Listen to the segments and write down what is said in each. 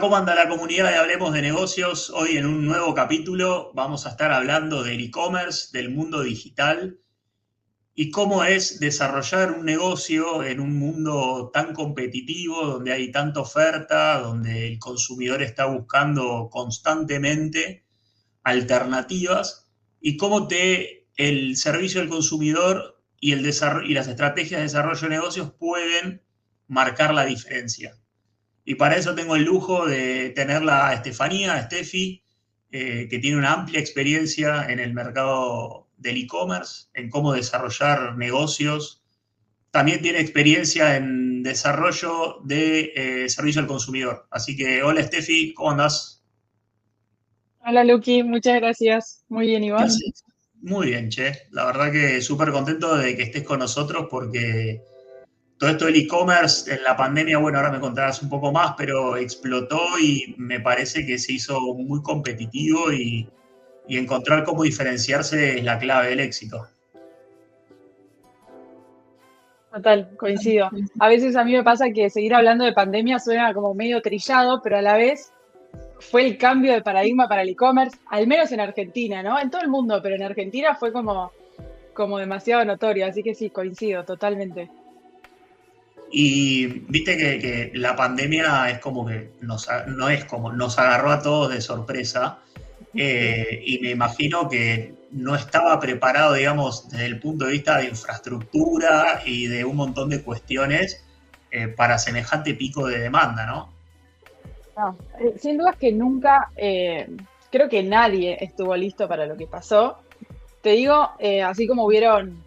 ¿cómo anda la comunidad de Hablemos de Negocios? Hoy en un nuevo capítulo vamos a estar hablando del e-commerce, del mundo digital y cómo es desarrollar un negocio en un mundo tan competitivo, donde hay tanta oferta, donde el consumidor está buscando constantemente alternativas y cómo el servicio al consumidor y las estrategias de desarrollo de negocios pueden marcar la diferencia. Y para eso tengo el lujo de tenerla a Estefanía, a Steffi, que tiene una amplia experiencia en el mercado del e-commerce, en cómo desarrollar negocios. También tiene experiencia en desarrollo de servicio al consumidor. Así que, hola Steffi, ¿cómo andás? Hola Luqui, muchas gracias. Muy bien, ¿y ¿Qué vos? haces? Muy bien, che. La verdad que súper contento de que estés con nosotros porque todo esto del e-commerce en la pandemia, bueno, ahora me contarás un poco más, pero explotó y me parece que se hizo muy competitivo y encontrar cómo diferenciarse es la clave del éxito. Total, coincido. A veces a mí me pasa que seguir hablando de pandemia suena como medio trillado, pero a la vez fue el cambio de paradigma para el e-commerce, al menos en Argentina, ¿no? En todo el mundo, pero en Argentina fue como demasiado notorio, así que sí, coincido totalmente. Y viste que la pandemia es como que no es como nos agarró a todos de sorpresa, Sí. y me imagino que no estaba preparado, digamos, desde el punto de vista de infraestructura y de un montón de cuestiones para semejante pico de demanda, ¿no? No, sin dudas que nunca, creo que nadie estuvo listo para lo que pasó. Te digo, así como hubieron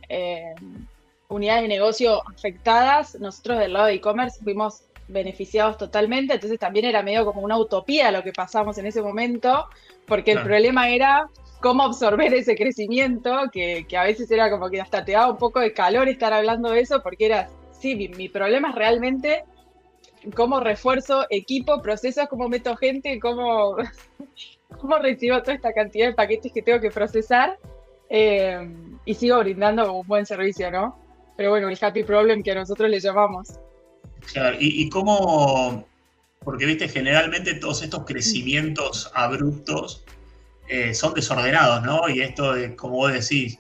unidades de negocio afectadas, nosotros del lado de e-commerce fuimos beneficiados totalmente, entonces también era medio como una utopía lo que pasamos en ese momento, porque el Claro. problema era cómo absorber ese crecimiento, que a veces era como que hasta te daba un poco de calor estar hablando de eso, porque era, sí, mi problema es realmente cómo refuerzo equipo, procesos, cómo meto gente, cómo recibo toda esta cantidad de paquetes que tengo que procesar eh, y sigo brindando un buen servicio, ¿no? Pero bueno, el happy problem que nosotros le llamamos. Claro, y cómo, porque viste, generalmente todos estos crecimientos abruptos son desordenados, ¿no? Y esto, como vos decís,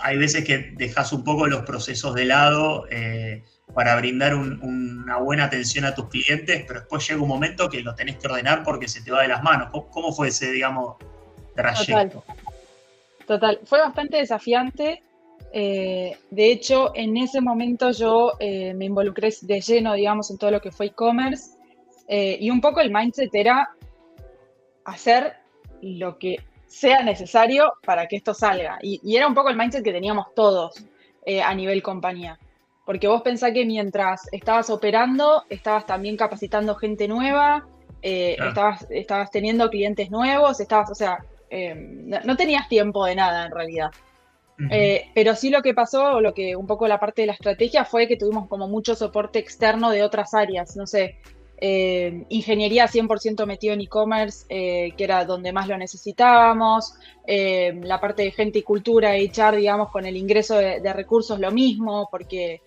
hay veces que dejas un poco los procesos de lado para brindar una buena atención a tus clientes, pero después llega un momento que lo tenés que ordenar porque se te va de las manos. ¿Cómo fue ese, digamos, Total, trayecto? total. Fue bastante desafiante. De hecho, en ese momento yo me involucré de lleno, digamos, en todo lo que fue e-commerce. Y un poco el mindset era hacer lo que sea necesario para que esto salga. Y era un poco el mindset que teníamos todos a nivel compañía. Porque vos pensás que mientras estabas operando, estabas también capacitando gente nueva, Claro. estabas teniendo clientes nuevos, o sea, no tenías tiempo de nada en realidad. Ujú. Pero sí lo que pasó, lo que un poco la parte de la estrategia fue que tuvimos como mucho soporte externo de otras áreas, no sé, ingeniería 100% metido en e-commerce, que era donde más lo necesitábamos, la parte de gente y cultura, HR, digamos, con el ingreso de recursos lo mismo, porque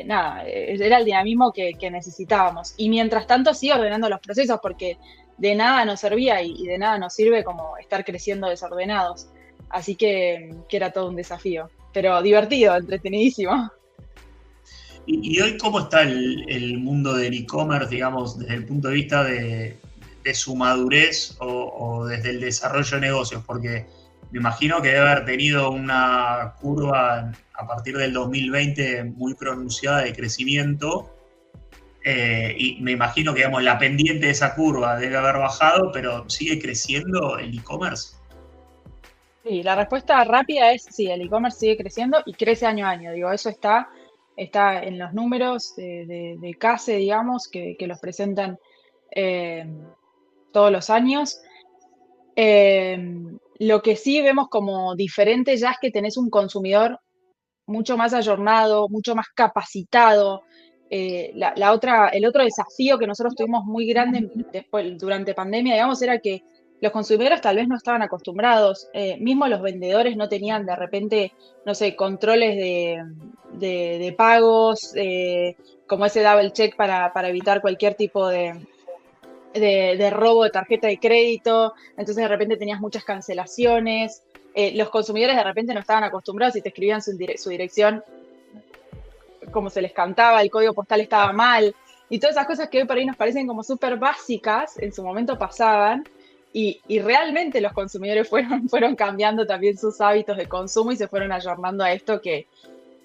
nada, era el dinamismo que necesitábamos. Y mientras tanto sí ordenando los procesos, porque de nada nos servía y de nada nos sirve como estar creciendo desordenados. Así que era todo un desafío, pero divertido, entretenidísimo. Y hoy, ¿cómo está el mundo del e-commerce, digamos, desde el punto de vista de su madurez o desde el desarrollo de negocios? Porque me imagino que debe haber tenido una curva a partir del 2020 muy pronunciada de crecimiento, y me imagino que, digamos, la pendiente de esa curva debe haber bajado, pero ¿sigue creciendo el e-commerce? Sí, la respuesta rápida es sí, el e-commerce sigue creciendo y crece año a año. Digo, eso está en los números de CASE, digamos, que los presentan eh, todos los años. Lo que sí vemos como diferente ya es que tenés un consumidor mucho más ayornado, mucho más capacitado. El otro desafío que nosotros tuvimos muy grande después, durante pandemia, digamos, era que los consumidores tal vez no estaban acostumbrados, mismo los vendedores no tenían de repente, no sé, controles de pagos, como ese double check para evitar cualquier tipo de robo de tarjeta de crédito, entonces de repente tenías muchas cancelaciones, los consumidores de repente no estaban acostumbrados y te escribían su dirección como se les cantaba, el código postal estaba mal, y todas esas cosas que hoy por ahí nos parecen como súper básicas, en su momento pasaban, y realmente los consumidores fueron cambiando también sus hábitos de consumo y se fueron ayornando a esto que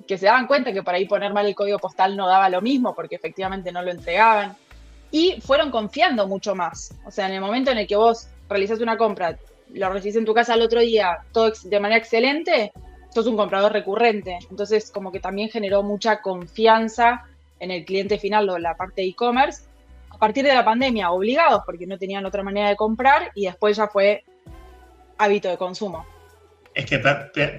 se daban cuenta que por ahí poner mal el código postal no daba lo mismo porque efectivamente no lo entregaban. Y fueron confiando mucho más. O sea, en el momento en el que vos realizás una compra, lo recibís en tu casa al otro día, todo de manera excelente, sos un comprador recurrente. Entonces, como que también generó mucha confianza en el cliente final o la parte de e-commerce. A partir de la pandemia, obligados porque no tenían otra manera de comprar y después ya fue hábito de consumo. Es que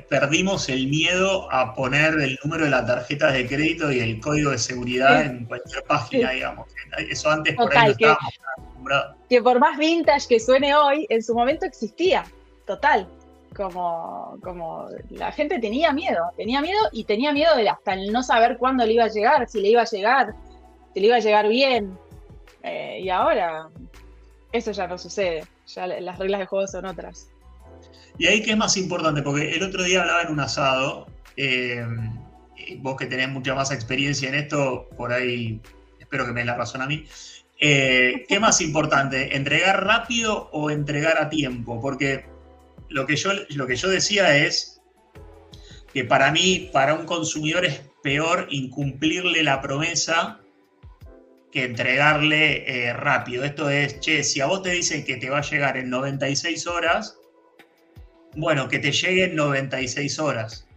perdimos el miedo a poner el número de la tarjeta de crédito y el código de seguridad Sí, en cualquier página, sí. digamos. Eso antes por ahí no Total, estábamos acostumbrados. que por más vintage que suene hoy, en su momento existía, total. Como la gente tenía miedo y tenía miedo de hasta el no saber cuándo le iba a llegar, si le iba a llegar, si le iba a llegar bien. Y ahora eso ya no sucede, ya las reglas de juego son otras. Y ahí, ¿qué es más importante? Porque el otro día hablaba en un asado, vos que tenés mucha más experiencia en esto, por ahí espero que me des la razón a mí. ¿Qué es más importante, entregar rápido o entregar a tiempo? Porque lo que yo decía es que para mí, para un consumidor es peor incumplirle la promesa que entregarle rápido. Esto es, che, si a vos te dicen que te va a llegar en 96 horas, bueno, que te llegue en 96 horas.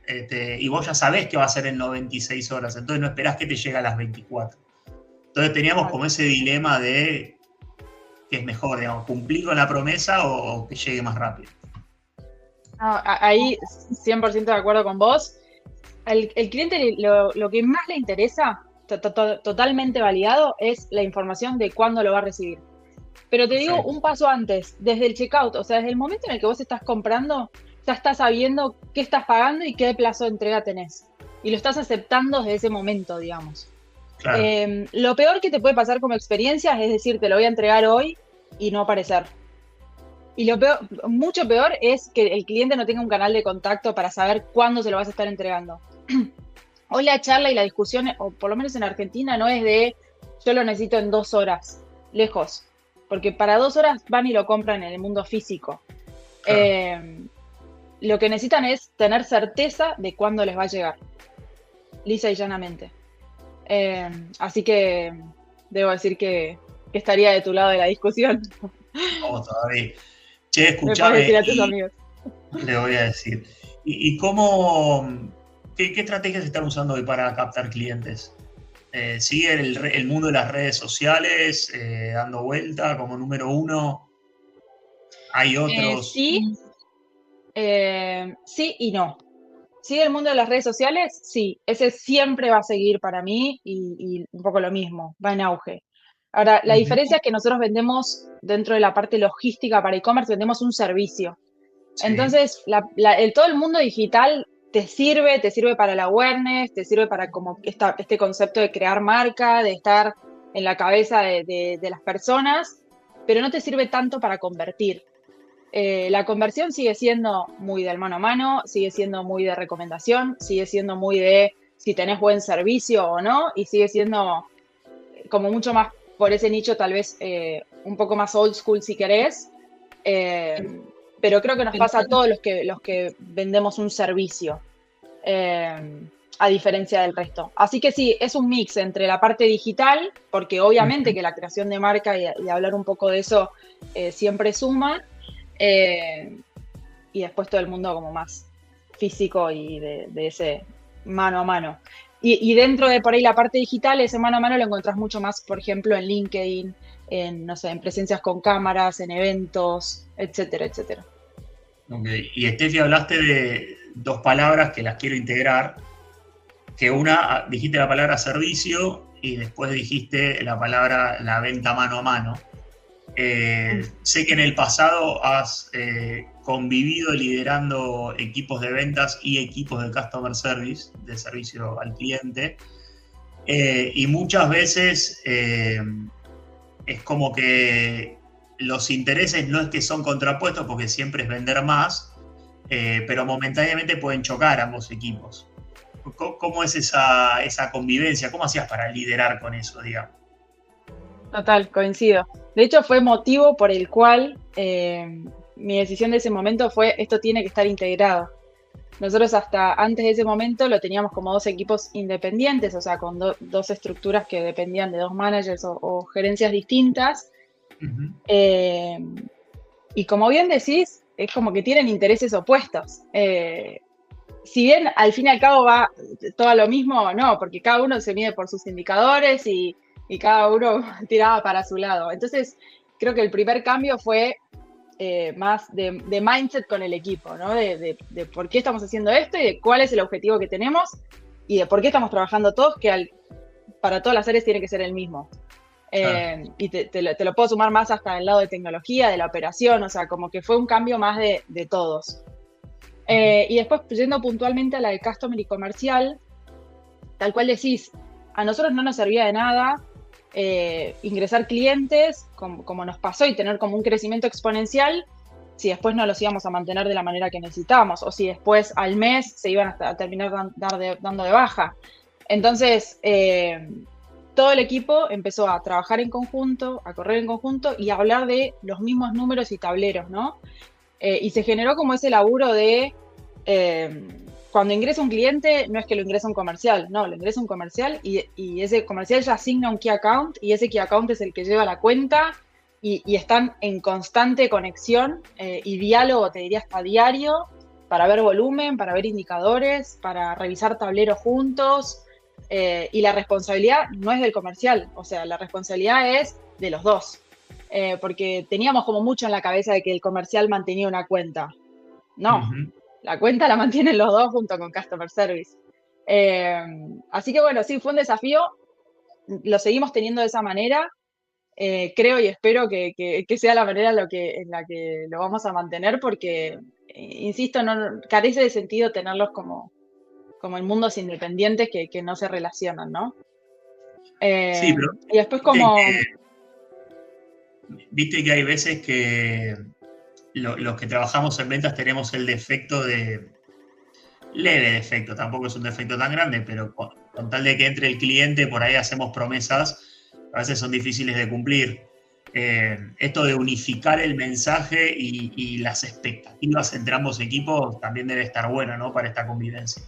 Y vos ya sabés que va a ser en 96 horas, entonces no esperás que te llegue a las 24. Entonces teníamos como ese dilema de qué es mejor, digamos, cumplir con la promesa o que llegue más rápido. No, ahí 100% de acuerdo con vos. Al cliente lo que más le interesa, totalmente validado, es la información de cuándo lo va a recibir. Pero te digo un paso antes, desde el checkout, o sea, desde el momento en el que vos estás comprando, ya estás sabiendo qué estás pagando y qué plazo de entrega tenés. Y lo estás aceptando desde ese momento, digamos. Claro. Lo peor que te puede pasar como experiencia es decir, te lo voy a entregar hoy y no aparecer. Y lo peor, mucho peor es que el cliente no tenga un canal de contacto para saber cuándo se lo vas a estar entregando. Hoy la charla y la discusión, o por lo menos en Argentina, no es de yo lo necesito en 2 horas, lejos. Porque para 2 horas van y lo compran en el mundo físico. Claro. Lo que necesitan es tener certeza de cuándo les va a llegar. Lisa y llanamente. Así que debo decir que estaría de tu lado de la discusión. Vamos todavía. Che, Me escuchame. puedes decir a tus amigos. Le voy a decir. ¿Y cómo, qué estrategias están usando hoy para captar clientes? ¿Sigue el mundo de las redes sociales dando vuelta como número uno? ¿Hay otros? Sí y no. ¿Sigue el mundo de las redes sociales? Sí, ese siempre va a seguir para mí y un poco lo mismo, va en auge. Ahora, la diferencia es que nosotros vendemos, dentro de la parte logística para e-commerce, vendemos un servicio. Sí. Entonces, todo el mundo digital te sirve para la awareness, te sirve para como este concepto de crear marca, de estar en la cabeza de las personas, pero no te sirve tanto para convertir. La conversión sigue siendo muy del mano a mano, sigue siendo muy de recomendación, sigue siendo muy de si tenés buen servicio o no, y sigue siendo como mucho más por ese nicho, tal vez un poco más old school si querés, pero creo que nos pasa a todos los que vendemos un servicio, a diferencia del resto. Así que sí, es un mix entre la parte digital, porque obviamente que la creación de marca y hablar un poco de eso siempre suma, y después todo el mundo como más físico y de ese mano a mano. Y dentro de por ahí la parte digital, ese mano a mano lo encontrás mucho más, por ejemplo, en LinkedIn, en presencias con cámaras, en eventos, etcétera, etcétera. Ok, y Steffi, hablaste de 2 palabras que las quiero integrar, que una, dijiste la palabra servicio y después dijiste la venta mano a mano. Sé que en el pasado has convivido liderando equipos de ventas y equipos de customer service, de servicio al cliente, y muchas veces es como que los intereses no es que son contrapuestos porque siempre es vender más, pero momentáneamente pueden chocar ambos equipos. ¿Cómo es esa convivencia? ¿Cómo hacías para liderar con eso, digamos? Total, coincido. De hecho, fue motivo por el cual mi decisión de ese momento fue, esto tiene que estar integrado. Nosotros hasta antes de ese momento lo teníamos como dos equipos independientes, o sea, con dos estructuras que dependían de dos managers o gerencias distintas. Ujú. Eh, y como bien decís, es como que tienen intereses opuestos. Si bien al fin y al cabo va todo a lo mismo, no, porque cada uno se mide por sus indicadores y cada uno tiraba para su lado. Entonces, creo que el primer cambio fue más de mindset con el equipo, ¿no? De por qué estamos haciendo esto y de cuál es el objetivo que tenemos y de por qué estamos trabajando todos, que para todas las áreas tiene que ser el mismo. Claro. Y te lo puedo sumar más hasta el lado de tecnología, de la operación, o sea, como que fue un cambio más de todos. Y después, yendo puntualmente a la de customer y comercial, tal cual decís, a nosotros no nos servía de nada ingresar clientes, como nos pasó, y tener como un crecimiento exponencial, si después no los íbamos a mantener de la manera que necesitábamos, o si después al mes se iban a terminar dando de baja. Entonces, todo el equipo empezó a trabajar en conjunto, a correr en conjunto y a hablar de los mismos números y tableros, ¿no? Y se generó como ese laburo de cuando ingresa un cliente, no es que lo ingresa un comercial, no, lo ingresa un comercial y ese comercial ya asigna un key account y ese key account es el que lleva la cuenta y están en constante conexión y diálogo, te diría hasta diario, para ver volumen, para ver indicadores, para revisar tableros juntos y la responsabilidad no es del comercial, o sea, la responsabilidad es de los dos. Porque teníamos como mucho en la cabeza de que el comercial mantenía una cuenta. No, Ujú. la cuenta la mantienen los dos junto con Customer Service. Así que bueno, sí, fue un desafío, lo seguimos teniendo de esa manera, creo y espero que sea la manera en la que lo vamos a mantener porque, insisto, no carece de sentido tenerlos como en mundos independientes que no se relacionan, ¿no? Sí, pero Y después viste como, viste que hay veces que los que trabajamos en ventas tenemos el defecto leve defecto, tampoco es un defecto tan grande, pero con tal de que entre el cliente, por ahí hacemos promesas, a veces son difíciles de cumplir. Esto de unificar el mensaje y las expectativas entre ambos equipos también debe estar bueno, ¿no? Para esta convivencia.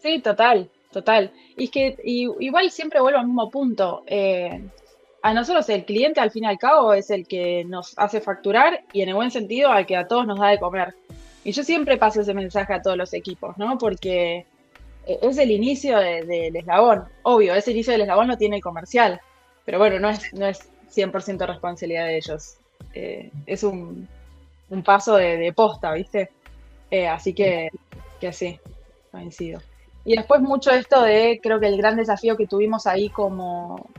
sí, total, total. Y es que igual siempre vuelvo al mismo punto. A nosotros el cliente al fin y al cabo es el que nos hace facturar y en el buen sentido al que a todos nos da de comer. Y yo siempre paso ese mensaje a todos los equipos, ¿no? Porque es el inicio del eslabón. Obvio, ese inicio del eslabón lo tiene el comercial, pero bueno, no es 100% responsabilidad de ellos. Es un paso de posta, ¿viste? Así que sí, coincido. Y después mucho esto creo que el gran desafío que tuvimos ahí como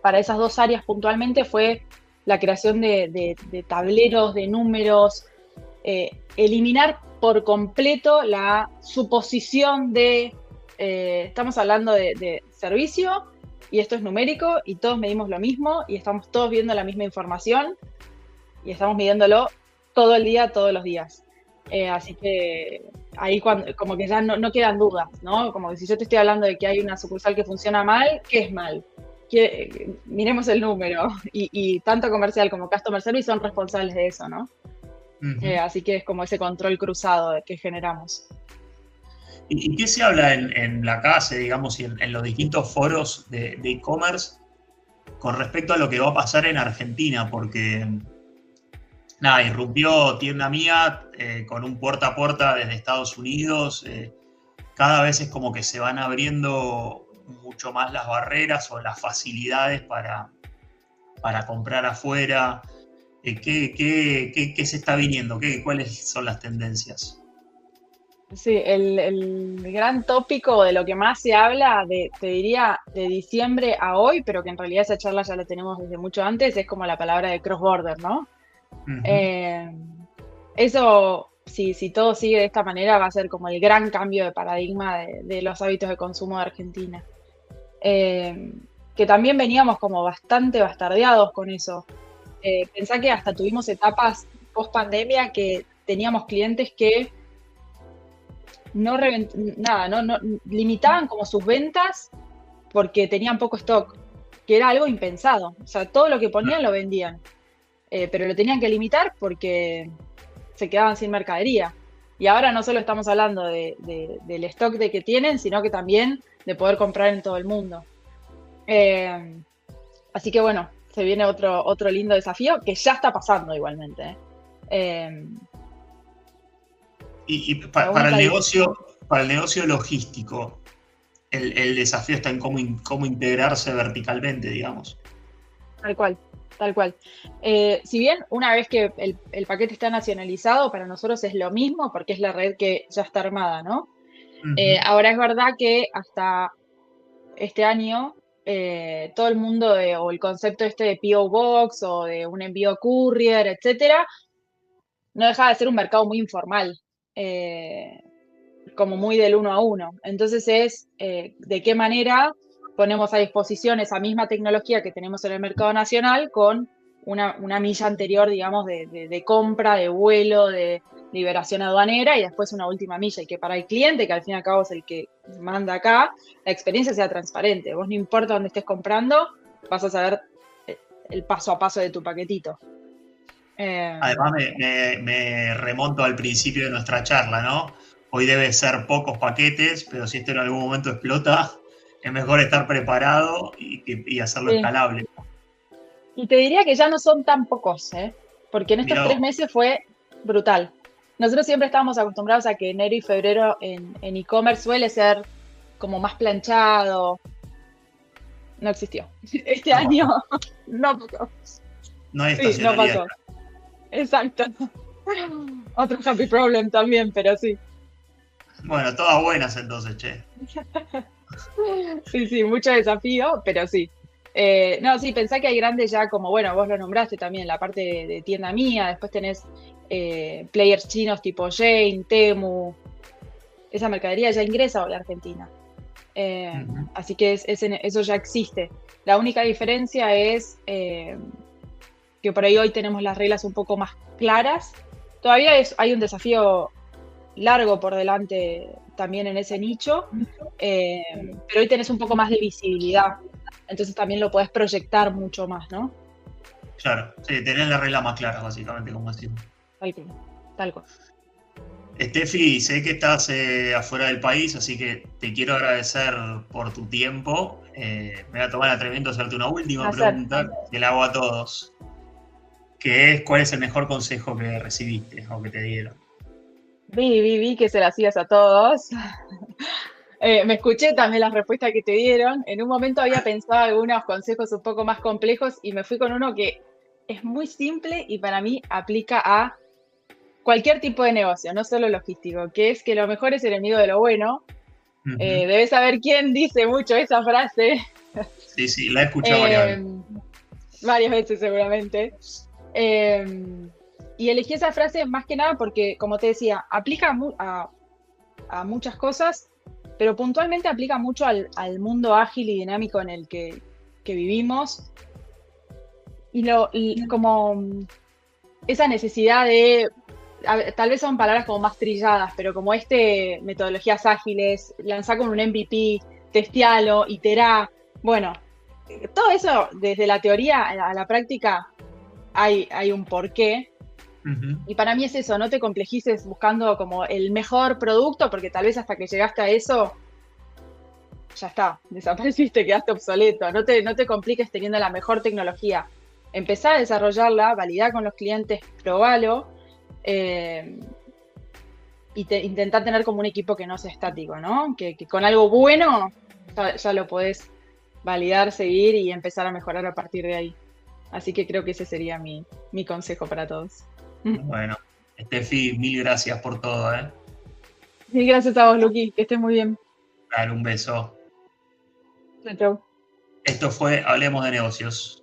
para esas dos áreas puntualmente fue la creación de tableros, de números, eliminar por completo la suposición estamos hablando de servicio y esto es numérico y todos medimos lo mismo y estamos todos viendo la misma información y estamos midiéndolo todo el día, todos los días. Así que ahí como que ya no quedan dudas, ¿no? Como que si yo te estoy hablando de que hay una sucursal que funciona mal, ¿qué es mal? Miremos el número y tanto comercial como customer service son responsables de eso, ¿no? Ujú. Así que es como ese control cruzado que generamos. ¿Y qué se habla en la calle, digamos, y en los distintos foros de e-commerce con respecto a lo que va a pasar en Argentina? Porque, nada, irrumpió Tienda Mía con un puerta a puerta desde Estados Unidos. Cada vez es como que se van abriendo mucho más las barreras o las facilidades para comprar afuera. ¿Qué se está viniendo? ¿Cuáles son las tendencias? Sí, el gran tópico de lo que más se habla, te diría, de diciembre a hoy, pero que en realidad esa charla ya la tenemos desde mucho antes, es como la palabra de cross-border, ¿no? Ujú. Eh, Eso, si todo sigue de esta manera, va a ser como el gran cambio de paradigma de los hábitos de consumo de Argentina. Eh, que también veníamos como bastante bastardeados con eso. Pensá que hasta tuvimos etapas post pandemia que teníamos clientes que no limitaban como sus ventas porque tenían poco stock, que era algo impensado. O sea, todo lo que ponían lo vendían, pero lo tenían que limitar porque se quedaban sin mercadería. Y ahora no solo estamos hablando del stock de que tienen, sino que también de poder comprar en todo el mundo. Así que bueno, se viene otro lindo desafío que ya está pasando igualmente. Para el negocio logístico, el desafío está en cómo integrarse verticalmente, digamos. Tal cual, tal cual. Si bien una vez que el paquete está nacionalizado, para nosotros es lo mismo porque es la red que ya está armada, ¿no? Ahora es verdad que hasta este año todo el mundo o el concepto este de P.O. Box o de un envío courier, etcétera, no deja de ser un mercado muy informal, como muy del uno a uno. Entonces es de qué manera ponemos a disposición esa misma tecnología que tenemos en el mercado nacional con una milla anterior, digamos, de compra, de vuelo, de liberación aduanera y después una última milla. Y que para el cliente, que al fin y al cabo es el que manda acá, la experiencia sea transparente. Vos no importa dónde estés comprando, vas a saber el paso a paso de tu paquetito. Además, me remonto al principio de nuestra charla, ¿no? Hoy debe ser pocos paquetes, pero si esto en algún momento explota, es mejor estar preparado y hacerlo Sí. escalable. Y te diría que ya no son tan pocos, porque en estos Mirá 3 vos. meses fue brutal. Nosotros siempre estábamos acostumbrados a que enero y febrero en e-commerce suele ser como más planchado. No existió. Este No año pasó. no pasó. No hay Sí, no estacionalidad. pasó. Exacto. Otro happy problem también, pero sí. Bueno, todas buenas entonces, che. Sí, mucho desafío, pero sí. No, sí, pensá que hay grandes ya, como bueno, vos lo nombraste también, la parte de tienda mía, después tenés players chinos tipo Jane, Temu, esa mercadería ya ingresa a la Argentina. Así que eso ya existe. La única diferencia es que por ahí hoy tenemos las reglas un poco más claras. Todavía hay un desafío largo por delante también en ese nicho, pero hoy tenés un poco más de visibilidad, entonces también lo podés proyectar mucho más, ¿no? Claro, sí, tenés las reglas más claras, básicamente, como decimos. Tal cual. Steffi, sé que estás afuera del país, así que te quiero agradecer por tu tiempo. Me voy a tomar el atrevimiento de hacerte una última pregunta que le hago a todos, que es ¿cuál es el mejor consejo que recibiste o que te dieron? Vi que se las hacías a todos. Me escuché también las respuestas que te dieron. En un momento había pensado algunos consejos un poco más complejos y me fui con uno que es muy simple y para mí aplica a cualquier tipo de negocio, no solo logístico, que es que lo mejor es el enemigo de lo bueno. Debes saber quién dice mucho esa frase. Sí, la he escuchado varias veces. Varias veces seguramente. Y elegí esa frase más que nada porque, como te decía, aplica a muchas cosas, pero puntualmente aplica mucho al mundo ágil y dinámico en el que vivimos. Y como esa necesidad de, tal vez son palabras como más trilladas, pero como metodologías ágiles, lanzar con un MVP, testealo, iterá. Bueno, todo eso desde la teoría a la práctica hay un porqué. Y para mí es eso, no te complejices buscando como el mejor producto, porque tal vez hasta que llegaste a eso, ya está, desapareciste, quedaste obsoleto. No te compliques teniendo la mejor tecnología. Empezá a desarrollarla, validá con los clientes, probalo, intentá tener como un equipo que no sea estático, ¿no? Que con algo bueno ya lo podés validar, seguir y empezar a mejorar a partir de ahí. Así que creo que ese sería mi consejo para todos. Bueno, Steffi, mil gracias por todo, ¿eh? Mil gracias a vos, Luqui, que estés muy bien. Dale un beso. Chau. Esto fue Hablemos de Negocios.